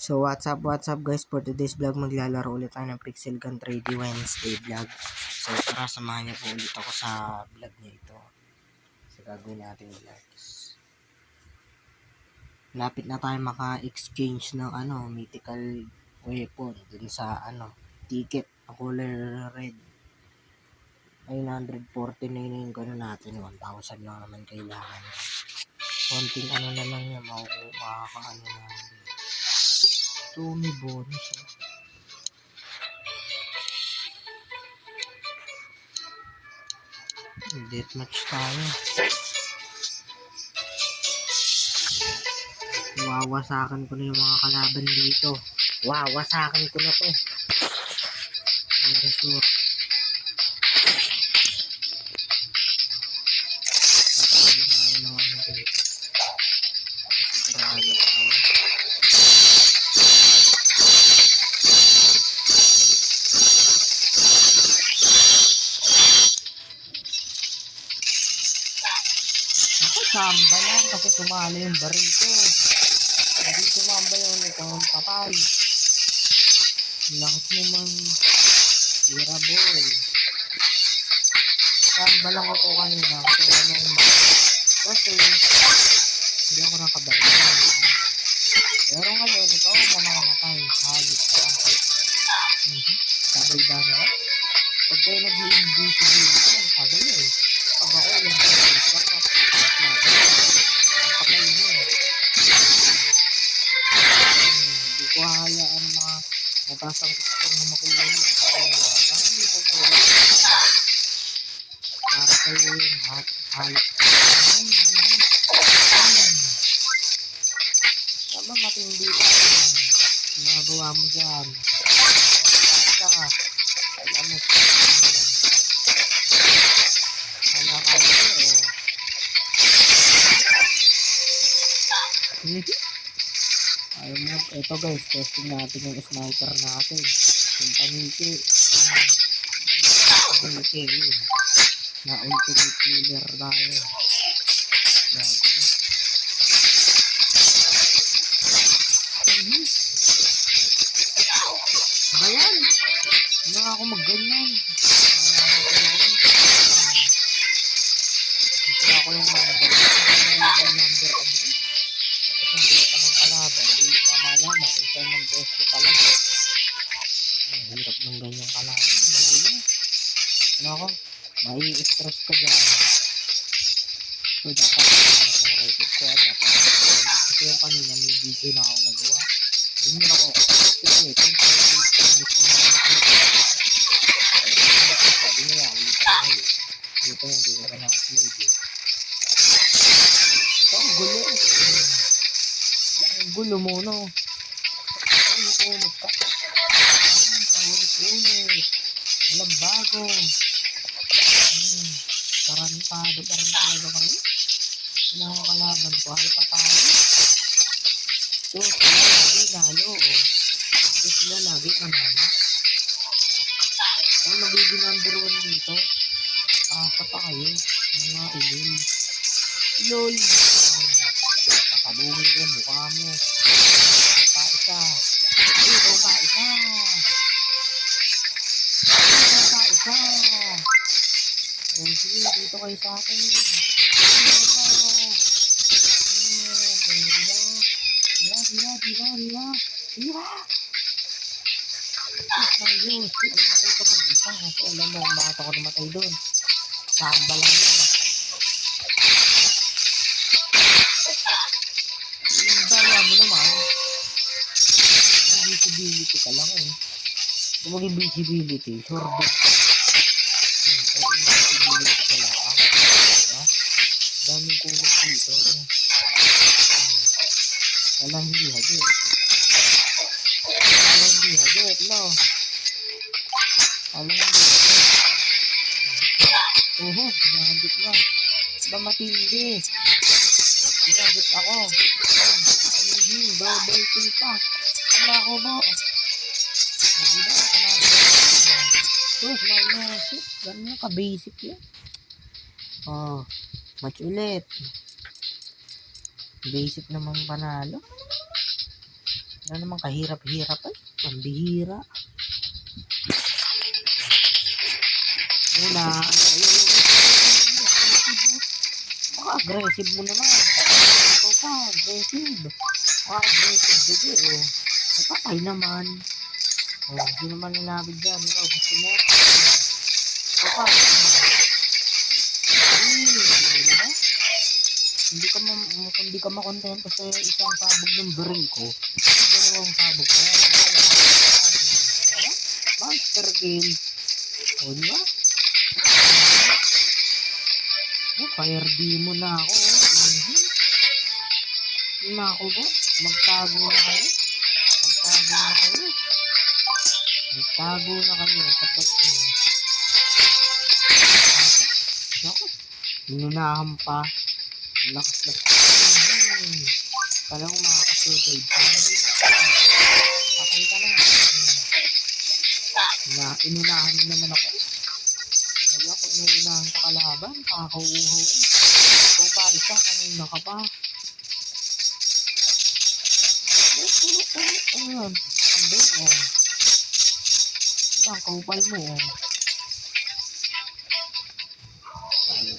So what's up guys, for today's vlog maglalaro ulit tayo ng Pixel Gun 3D Wednesday vlog. So tara, samahan niyo po ulit ako sa vlog niya ito. So gagawin natin vlogs. Lapit na tayo maka-exchange ng mythical weapon dun sa ticket na color red. 949 na yung gano'n natin, 1,000 lang naman kailangan. Konting na lang yan, makakaano natin. So may bonus deathmatch tayo. Wawasakan ko na yung mga kalaban dito. Wawasakan ko na to. Very sure. Samba lang kasi sumali yung baril ko. Hindi sumamba yung itong patay. Lakas naman. Hira boy. Samba lang ako kanina. Kasi hindi ako nakabaril. Pero ngayon ikaw mamamatay. Halit ka. Sabay ba na? Pag kayo nag-i-invisibility, ang tagal eh. Pag ako lang hindi ko hahayaan mga matasang score na makuha niya. Para kayo yung high. Tama, matindi ka. Nagawa mo dyan. Basta. Alam mo. Ayun na, ito guys, testing natin yung sniper natin. Yung paniki. Paniki yun. Na ultimate killer tayo. Bayan! Hindi ako magganyan. Gusto ako yung number. Number ano. Hindi ka ng kalaban, hindi ka malama kung saan ng pwesto talaga. Ang hirap ng ganyang kalaban, magulo. Ano ako? Mai-stress ka dyan. So dapat itong record ko, dapat kasi yung kanina may video na ako nagawa. Hindi nyo ako kasi kung gusto mo na nakalagay. Sabi nyo ulit ako eh. Dito yung hindi ko ba na-upload eh. Ito ang gulo eh. Gulo mo, no? Ulit ka. Ulit. Walang bago. Tarantado kayo. Nakakalaban ko. Ay patalo. So, sila lagi nalo. So, sila lagi panalo. Kung nabibig number 1 dito, asa pa kayo. Mga ulil. Lol. Kakabungin ko mukha mo. Ikaw pa isa. Sige, dito kayo sa akin. Diba? Ayos. Namatay ka mag-isa. Kasi alam mo, bakit ako namatay doon. Samba lang yun. Daya mo naman. Visibility ka lang eh. Kung maging visibility, sure ka. Kung visibility ka lang, diba? Daming kulang dito. Wala hindi hagit. No? Wala hindi hagit. Nahagit na. Ba matindi. Nahagit ako. Double kill pa. Wala ko ba? Nagila ka na. Tapos, shit. Ganyan ka-basic yan. Match ulit. Basic naman panalo. Ano naman kahirap-hirap ay. Pambihira. Muna, aggressive mo naman. Ikaw pa, aggressive. Aggressive dugi, oh. Ay, patay naman. Oh, sino man nilabig dyan? Ikaw, gusto mo? Ikaw pa. Diba? Hindi ka makontento sa isang sabog ng baril ko. Dalawang sabog ko. Monster kill. O, diba? Fire demon na ako. Nako po. Magtago na kayo. Magtago na kayo. Kapag nyo. Nako. Inunahan pa. Lakas na. Kala ko makakasurvive. Patay ka na. Inunahan naman ako. Kaya ako inuunahan sa kalaban. Kakauuhaw eh. Kung pari siya, kanina ka pa. Ayan. Ambing oh. Ang kaupal mo oh. Ayun.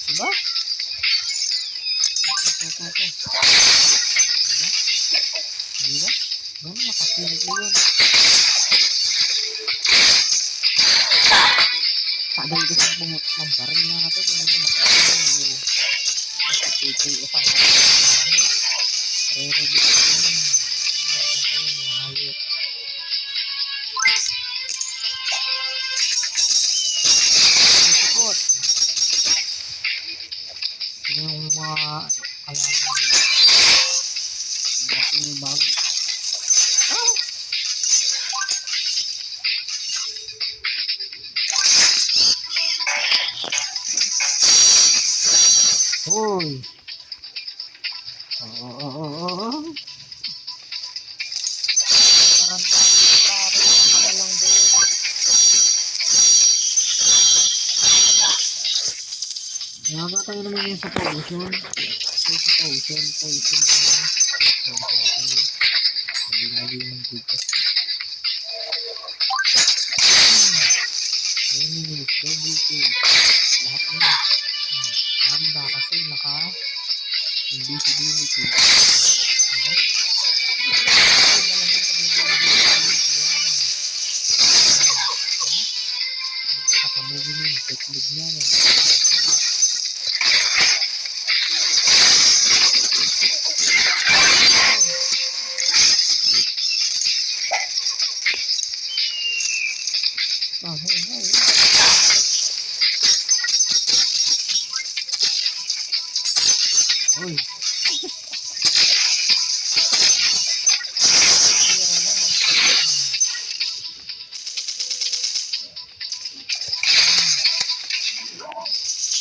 Diba? Diba? Ganun nakasilip mo yun. Tagal ko sa bumot ng baril natin. Yung mga kalaman mga bag. Hoy. Nakakatayo naman yun sa potion. Poison. Lagi ng bigkas. Enemies, double kill. Lahat na. Hamba kasi invisibility. Kakabugin yun. Teklig niya. Uy.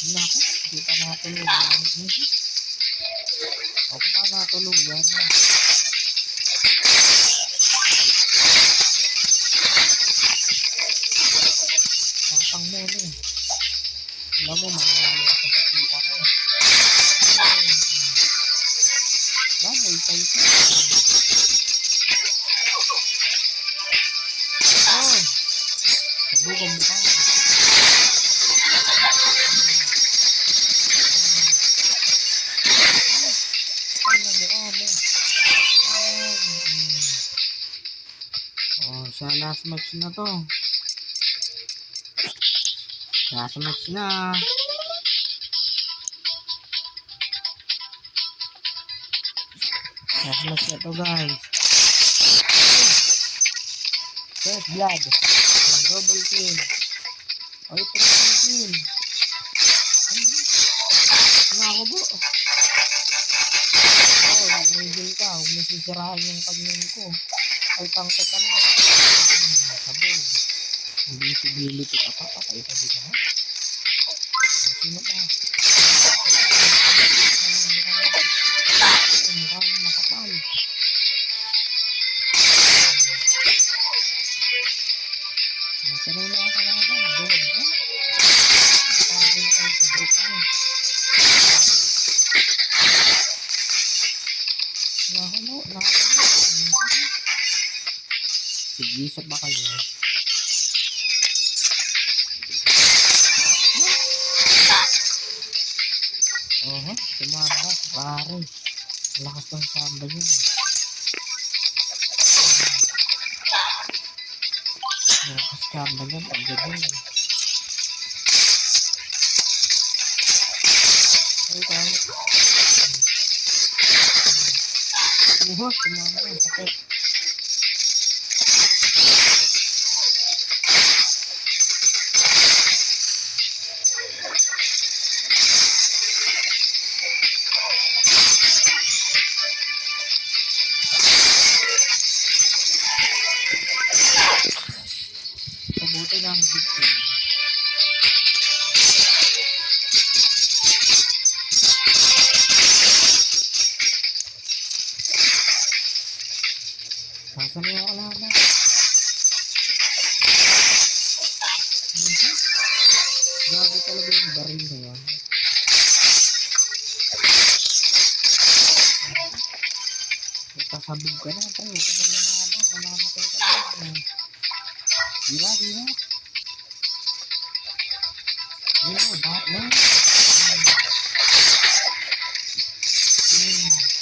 Naku, di pa natulugan. O pa natulugan. Pang mo eh. Alam mo, mangyayari ka sa basita ko. Bagay tayo ko. Oh! Sabugan mo ka. Oh, sa last match na to. Last match na. Last match na to guys. First blood. Double kill. Ay, triple kill. Nako po. Oh, may kill ka. Huwag nasisirahan yung pagnin ko. Ay, tangko ka na. Sabog. Invisibility ka pa. Patay ka di ba? Sino pa? Mukha mo makapal. Sanay na ako kalaban. Doon ba? Tago na kayo sa break mo. Tig-isa ba kayo? Oho, sumama, pare. Lakas ng samba yun. Lakas samba yun, pag gano'n. Ay, tama. Oho, sumama, sakit. Pabuti lang dito. Nasaan na yung kalaban? Grabe talaga yung baril na yan. Kasabog ka na, tayo. Mamamatay ka na. Diba? Batman.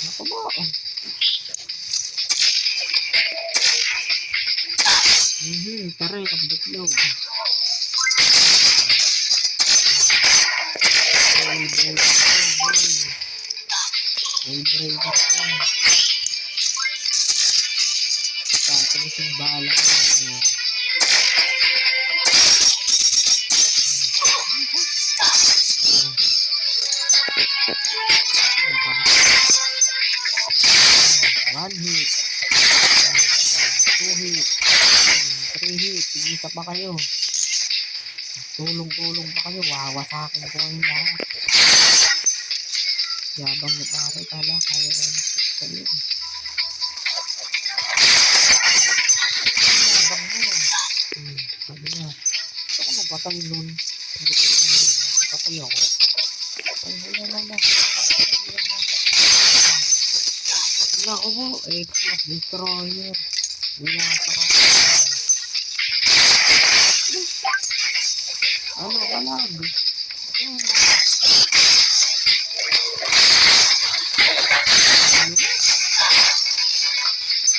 Ako ba? Taray, kapdatlog. Break ako. Tapos yung bala ko. One hit. 2 hit. 3 hit. Tigisa pa kayo. Tulong pa kayo. Wawasakin ko ngayon lahat. Yabang na pare. Tala. Kaya na yung sayo. Yabang mo. Sabi nga. Ito ko napatay nun. Napatay ako. Ay, wala. Wala ko po, 8 plus destroyer. Wala pa ako. Ano ka lang?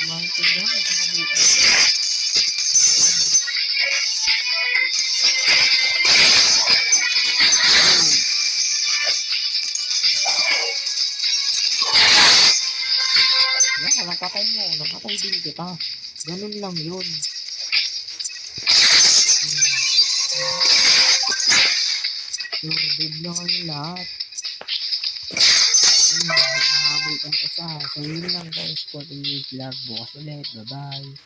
Maintindihan ko sa kabita. Napatay mo, napatay din kita. Ganun lang yun. Survive na kayo lahat. Nakahabol ka na isa. So yun lang guys for today's vlog. Bukas ulit. Bye bye.